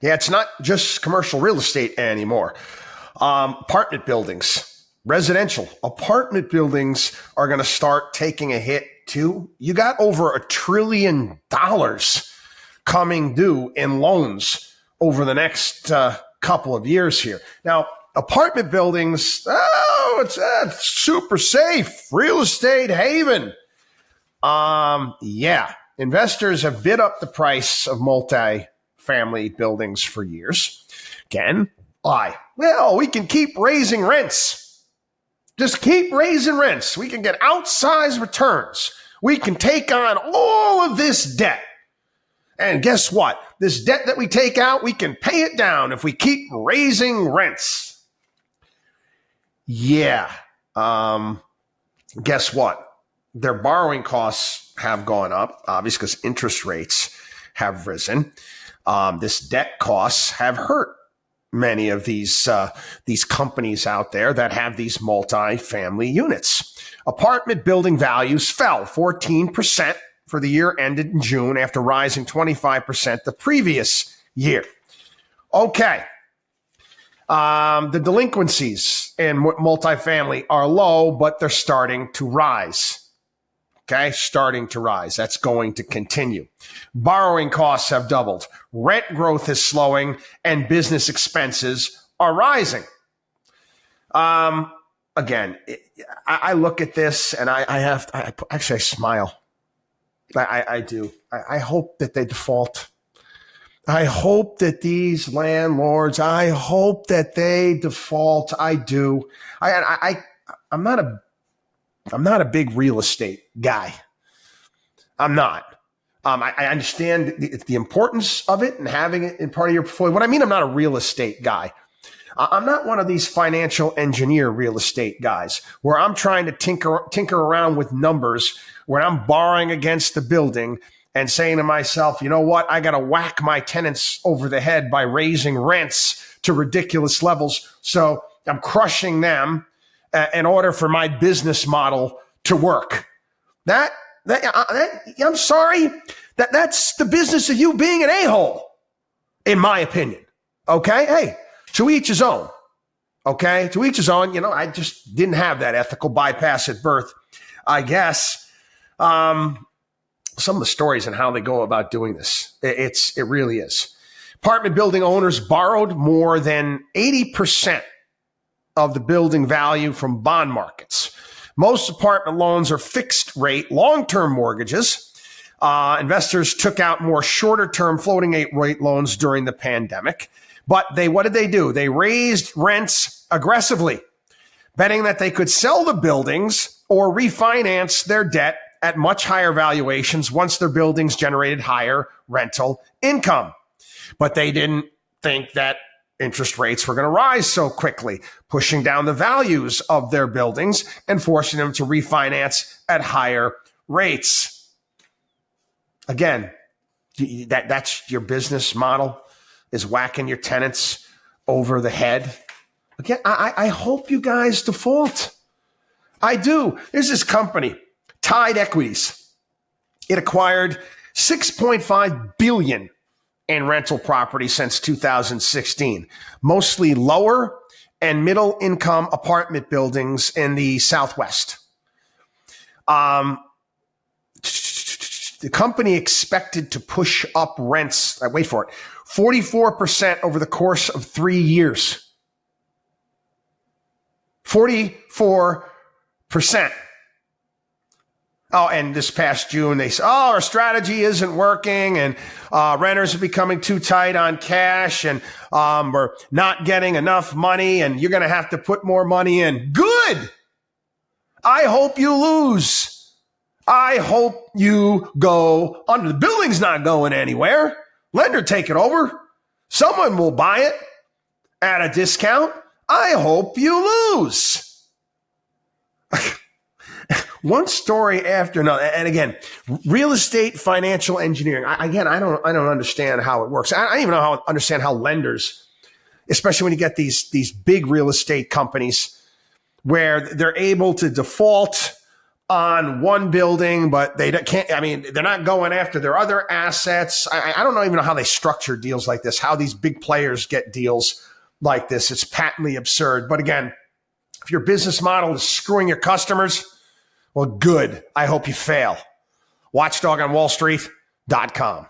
Yeah, it's not just commercial real estate anymore. Apartment buildings, residential apartment buildings are going to start taking a hit too. You got over $1 trillion coming due in loans over the next couple of years here. Now, apartment buildings, it's super safe, real estate haven. Yeah, investors have bid up the price of multifamily buildings for years. Again, why? Well, we can keep raising rents. Just keep raising rents. We can get outsized returns. We can take on all of this debt. And guess what? This debt that we take out, we can pay it down if we keep raising rents. Yeah. Guess what? Their borrowing costs have gone up, obviously, because interest rates have risen. This debt costs have hurt many of these companies out there that have these multi-family units. Apartment building values fell 14% for the year ended in June after rising 25% the previous year. Okay. The delinquencies in multifamily are low, but they're starting to rise. Okay, starting to rise. That's going to continue. Borrowing costs have doubled. Rent growth is slowing, and business expenses are rising. Again, I look at this and I smile. I do. I hope that they default. I hope that these landlords, I hope that they default. I do. I'm not a big real estate guy. I'm not. I understand the importance of it and having it in part of your portfolio. What I mean, I'm not a real estate guy. I'm not one of these financial engineer real estate guys where I'm trying to tinker around with numbers, where I'm borrowing against the building and saying to myself, you know what? I got to whack my tenants over the head by raising rents to ridiculous levels. So I'm crushing them in order for my business model to work. I'm sorry, that's the business of you being an a-hole, in my opinion. Okay? Hey, to each his own. Okay? To each his own. You know, I just didn't have that ethical bypass at birth, I guess. Some of the stories and how they go about doing this, it really is. Apartment building owners borrowed more than 80% of the building value from bond markets. Most apartment loans are fixed rate, long-term mortgages. Investors took out more shorter-term floating rate loans during the pandemic. But what did they do? They raised rents aggressively, betting that they could sell the buildings or refinance their debt at much higher valuations once their buildings generated higher rental income. But they didn't think that interest rates were going to rise so quickly, pushing down the values of their buildings and forcing them to refinance at higher rates. Again, that's your business model, is whacking your tenants over the head. Again, I hope you guys default. I do. There's this company, Tide Equities. It acquired $6.5 billion in rental property since 2016, mostly lower and middle income apartment buildings in the Southwest. The company expected to push up rents, wait for it, 44% over the course of 3 years. 44%. Oh, and this past June, they said, our strategy isn't working, and renters are becoming too tight on cash, and we're not getting enough money, and you're going to have to put more money in. Good. I hope you lose. I hope you go under. The building's not going anywhere. Lender take it over. Someone will buy it at a discount. I hope you lose. One story after another. And again, real estate financial engineering. I don't understand how it works. I don't even understand how lenders, especially when you get these big real estate companies where they're able to default on one building, but they can't, I mean, they're not going after their other assets. I don't even know how they structure deals like this, how these big players get deals like this. It's patently absurd. But again, if your business model is screwing your customers, well, good. I hope you fail. WatchDog on WallStreet.com.